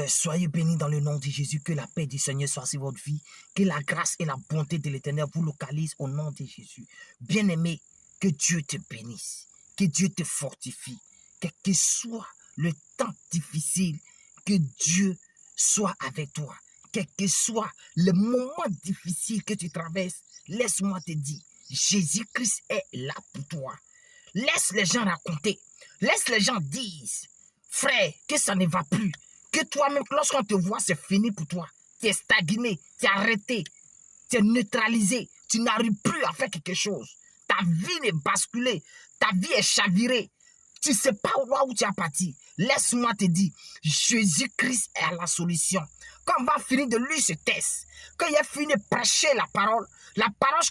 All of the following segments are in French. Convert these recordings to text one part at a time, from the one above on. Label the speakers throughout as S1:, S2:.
S1: Soyez bénis dans le nom de Jésus. Que la paix du Seigneur soit sur votre vie. Que la grâce et la bonté de l'Éternel vous localisent au nom de Jésus. Bien-aimé, que Dieu te bénisse. Que Dieu te fortifie. Quel que soit le temps difficile, que Dieu soit avec toi. Quel que soit le moment difficile que tu traverses, laisse-moi te dire, Jésus-Christ est là pour toi. Laisse les gens raconter. Laisse les gens dire, frère, que ça ne va plus. Que toi-même, lorsqu'on te voit, c'est fini pour toi. Tu es stagné, tu es arrêté, tu es neutralisé. Tu n'arrives plus à faire quelque chose. Ta vie est basculée, ta vie est chavirée. Tu ne sais pas où tu as parti. Laisse-moi te dire, Jésus-Christ est la solution. Quand on va finir de lire ce texte, quand il a fini de prêcher la parole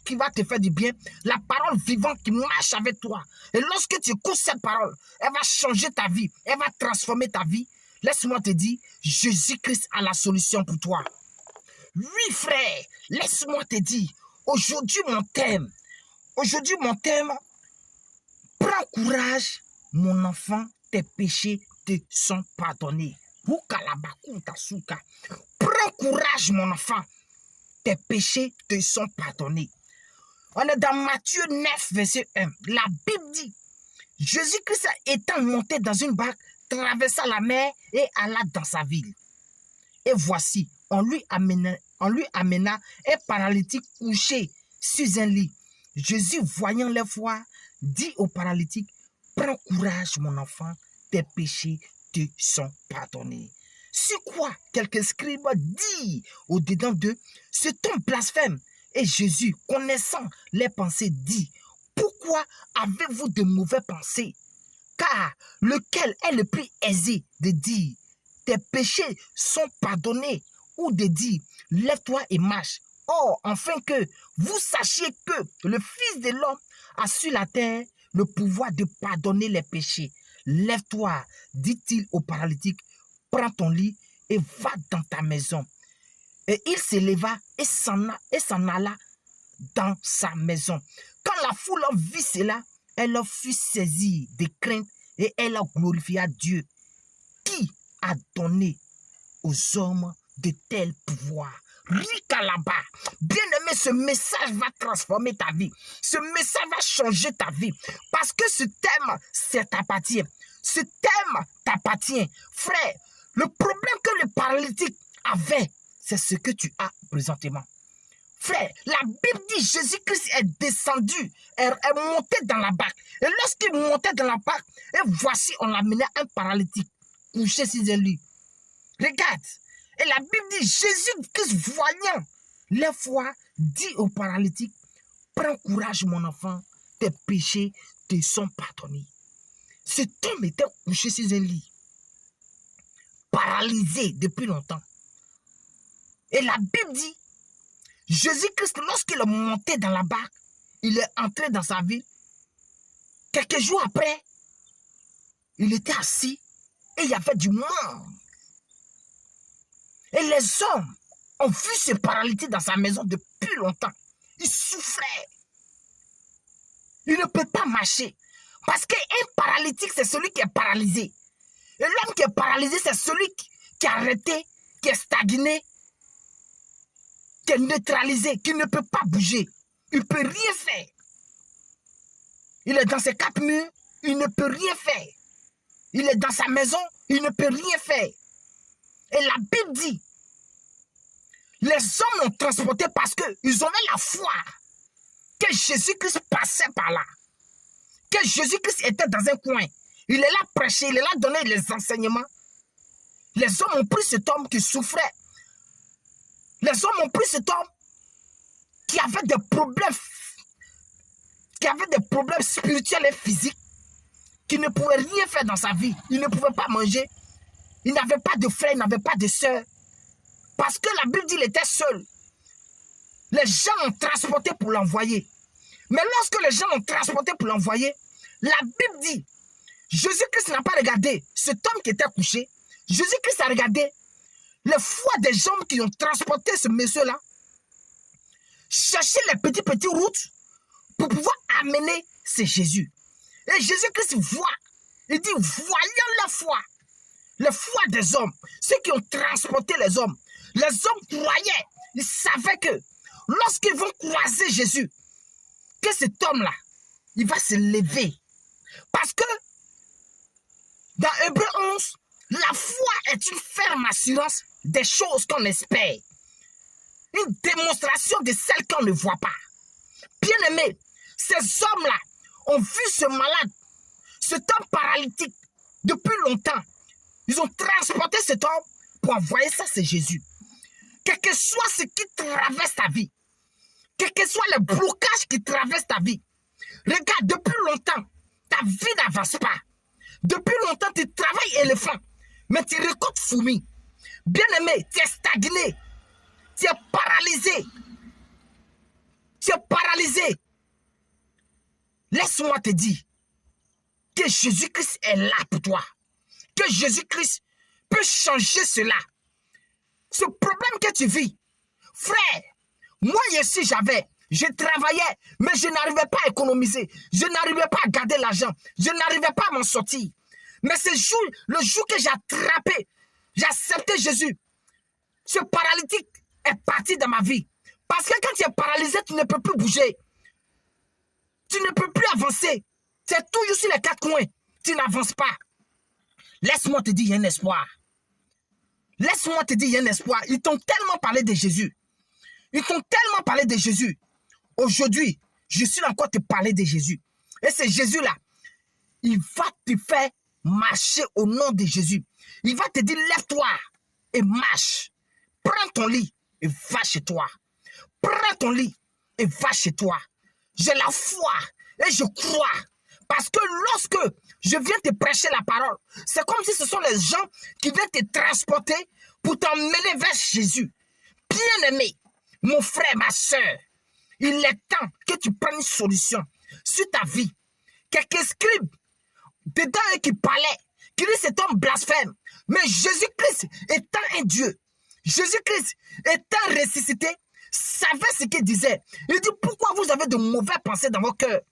S1: qui va te faire du bien, la parole vivante qui marche avec toi. Et lorsque tu écoutes cette parole, elle va changer ta vie, elle va transformer ta vie. Laisse-moi te dire, Jésus-Christ a la solution pour toi. Oui, frère, laisse-moi te dire, aujourd'hui mon thème, prends courage, mon enfant, tes péchés te sont pardonnés. Prends courage, mon enfant, tes péchés te sont pardonnés. On est dans Matthieu 9, verset 1. La Bible dit, Jésus-Christ étant monté dans une barque, traversa la mer et alla dans sa ville. Et voici, on lui amena un paralytique couché sur un lit. Jésus, voyant leur foi, dit au paralytique, prends courage, mon enfant, tes péchés te sont pardonnés. C'est quoi quelques scribes dit au-dedans d'eux, cet homme blasphème. Et Jésus, connaissant les pensées, dit, pourquoi avez-vous de mauvaises pensées? Car lequel est le plus aisé de dire, tes péchés sont pardonnés, ou de dire, lève-toi et marche. Or, afin que vous sachiez que le Fils de l'homme a sur la terre le pouvoir de pardonner les péchés. Lève-toi, dit-il au paralytique, prends ton lit et va dans ta maison. Et il se leva et s'en alla dans sa maison. Quand la foule vit cela, elle fut saisie de crainte et elle a glorifié Dieu qui a donné aux hommes de tels pouvoirs. Rika là-bas. Bien-aimé, ce message va transformer ta vie. Ce message va changer ta vie. Parce que ce thème, ça t'appartient. Ce thème t'appartient. Frère, le problème que le paralytique avait, c'est ce que tu as présentement. Frère, la Bible dit Jésus-Christ est descendu, est monté dans la barque. Et lorsqu'il montait dans la barque, et voici, on l'a mené un paralytique couché sur un lit. Regarde. Et la Bible dit, Jésus-Christ voyant les foi, dit au paralytique, prends courage mon enfant, tes péchés te sont pardonnés. Cet homme était couché sur un lit, paralysé depuis longtemps. Et la Bible dit, Jésus-Christ, lorsqu'il est monté dans la barque, il est entré dans sa ville. Quelques jours après, il était assis et il y avait du monde. Et les hommes ont vu ce paralytique dans sa maison depuis longtemps. Il souffrait. Il ne peut pas marcher. Parce qu'un paralytique, c'est celui qui est paralysé. Et l'homme qui est paralysé, c'est celui qui est arrêté, qui est stagné, qui est neutralisé, qui ne peut pas bouger. Il ne peut rien faire. Il est dans ses quatre murs, il ne peut rien faire. Il est dans sa maison, il ne peut rien faire. Et la Bible dit, les hommes l'ont transporté parce qu'ils avaient la foi que Jésus-Christ passait par là. Que Jésus-Christ était dans un coin. Il est là prêcher, il est là donner les enseignements. Les hommes ont pris cet homme qui souffrait. Les hommes ont pris cet homme qui avait des problèmes spirituels et physiques, qui ne pouvait rien faire dans sa vie. Il ne pouvait pas manger. Il n'avait pas de frère, il n'avait pas de soeur. Parce que la Bible dit qu'il était seul. Les gens l'ont transporté pour l'envoyer. Mais lorsque les gens l'ont transporté pour l'envoyer, la Bible dit, Jésus-Christ n'a pas regardé cet homme qui était couché. Jésus-Christ a regardé le foi des gens qui ont transporté ce monsieur-là, chercher les petites routes pour pouvoir amener ce Jésus. Et Jésus-Christ voit. Il dit, voyant la foi. la foi des hommes, ceux qui ont transporté les hommes croyaient, ils savaient que lorsqu'ils vont croiser Jésus, que cet homme-là, il va se lever. Parce que dans Hébreu 11, la foi est une ferme assurance des choses qu'on espère. Une démonstration de celles qu'on ne voit pas. Bien-aimés, ces hommes-là ont vu ce malade, cet homme paralytique, depuis longtemps. Ils ont transporté cet homme pour envoyer ça, c'est Jésus. Quel que soit ce qui traverse ta vie, quel que soit le blocage qui traverse ta vie, regarde, depuis longtemps, ta vie n'avance pas. Depuis longtemps, tu travailles éléphant, mais tu récoltes fourmis. Bien-aimé, tu es stagné, tu es paralysé. Tu es paralysé. Laisse-moi te dire que Jésus-Christ est là pour toi. Que Jésus-Christ peut changer cela. Ce problème que tu vis, frère, moi ici je travaillais, mais je n'arrivais pas à économiser. Je n'arrivais pas à garder l'argent. Je n'arrivais pas à m'en sortir. Mais le jour que j'ai attrapé, j'ai accepté Jésus, ce paralytique est parti de ma vie. Parce que quand tu es paralysé, tu ne peux plus bouger. Tu ne peux plus avancer. Tu es toujours sur les quatre coins. Tu n'avances pas. Laisse-moi te dire, il y a un espoir. Laisse-moi te dire, il y a un espoir. Ils t'ont tellement parlé de Jésus. Ils t'ont tellement parlé de Jésus. Aujourd'hui, je suis encore te parler de Jésus. Et c'est Jésus-là. Il va te faire marcher au nom de Jésus. Il va te dire, lève-toi et marche. Prends ton lit et va chez toi. Prends ton lit et va chez toi. J'ai la foi et je crois. Parce que lorsque je viens te prêcher la parole, c'est comme si ce sont les gens qui viennent te transporter pour t'emmener vers Jésus. Bien-aimé, mon frère, ma soeur, il est temps que tu prennes une solution sur ta vie. Quelques scribes dedans eux qui parlaient, qui disent cet homme blasphème. Mais Jésus-Christ étant un Dieu, Jésus-Christ étant ressuscité, savait ce qu'il disait. Il dit, pourquoi vous avez de mauvaises pensées dans vos cœurs?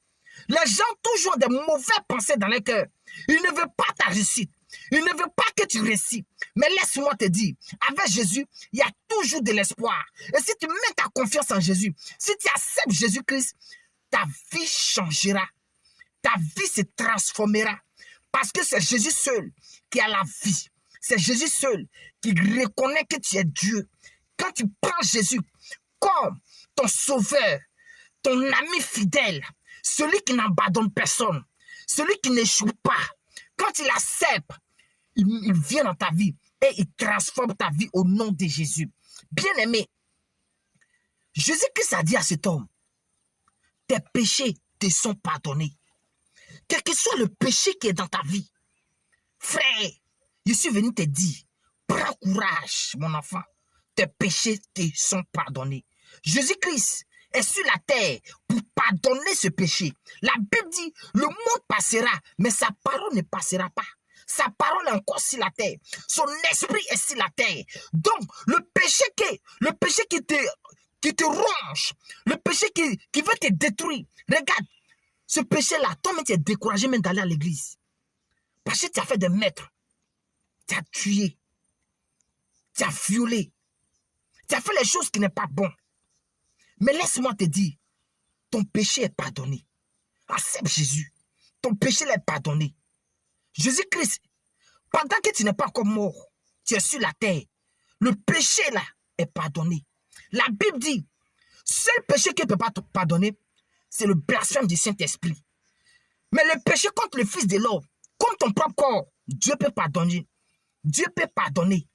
S1: Les gens toujours ont de mauvaises pensées dans leur cœur. Ils ne veulent pas ta réussite. Ils ne veulent pas que tu réussis. Mais laisse-moi te dire, avec Jésus, il y a toujours de l'espoir. Et si tu mets ta confiance en Jésus, si tu acceptes Jésus-Christ, ta vie changera. Ta vie se transformera. Parce que c'est Jésus seul qui a la vie. C'est Jésus seul qui reconnaît que tu es Dieu. Quand tu prends Jésus comme ton sauveur, ton ami fidèle, celui qui n'abandonne personne, celui qui n'échoue pas, quand il accepte, il vient dans ta vie et il transforme ta vie au nom de Jésus. Bien-aimé, Jésus-Christ a dit à cet homme, tes péchés te sont pardonnés. Quel que soit le péché qui est dans ta vie, frère, je suis venu te dire, prends courage, mon enfant, tes péchés te sont pardonnés. Jésus-Christ est sur la terre pour pardonner ce péché. La Bible dit, le monde passera, mais sa parole ne passera pas. Sa parole est encore sur la terre. Son esprit est sur la terre. Donc, le péché qui te ronge, le péché qui veut te détruire, regarde, ce péché-là, toi-même, tu es découragé même d'aller à l'église. Parce que tu as fait des maîtres. Tu as tué. Tu as violé. Tu as fait les choses qui n'est pas bon. Mais laisse-moi te dire, ton péché est pardonné. Accepte Jésus. Ton péché est pardonné. Jésus-Christ, pendant que tu n'es pas encore mort, tu es sur la terre. Le péché là est pardonné. La Bible dit, seul péché qui ne peut pas te pardonner, c'est le blasphème du Saint-Esprit. Mais le péché contre le Fils de l'homme, comme ton propre corps, Dieu peut pardonner. Dieu peut pardonner.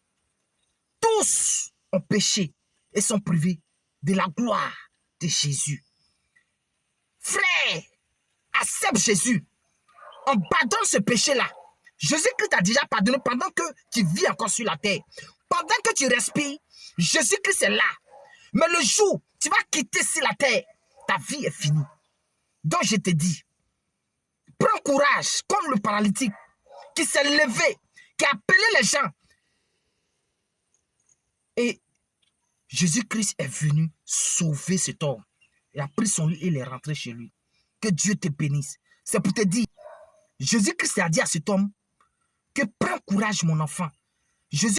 S1: Tous ont péché et sont privés de la gloire de Jésus. Frère, accepte Jésus. On pardonne ce péché-là. Jésus-Christ t'a déjà pardonné pendant que tu vis encore sur la terre. Pendant que tu respires, Jésus-Christ est là. Mais le jour où tu vas quitter sur la terre, ta vie est finie. Donc je te dis, prends courage comme le paralytique qui s'est levé, qui a appelé les gens. Et Jésus-Christ est venu sauver cet homme. Il a pris son lit et il est rentré chez lui. Que Dieu te bénisse. C'est pour te dire, Jésus-Christ a dit à cet homme que prends courage, mon enfant. Jésus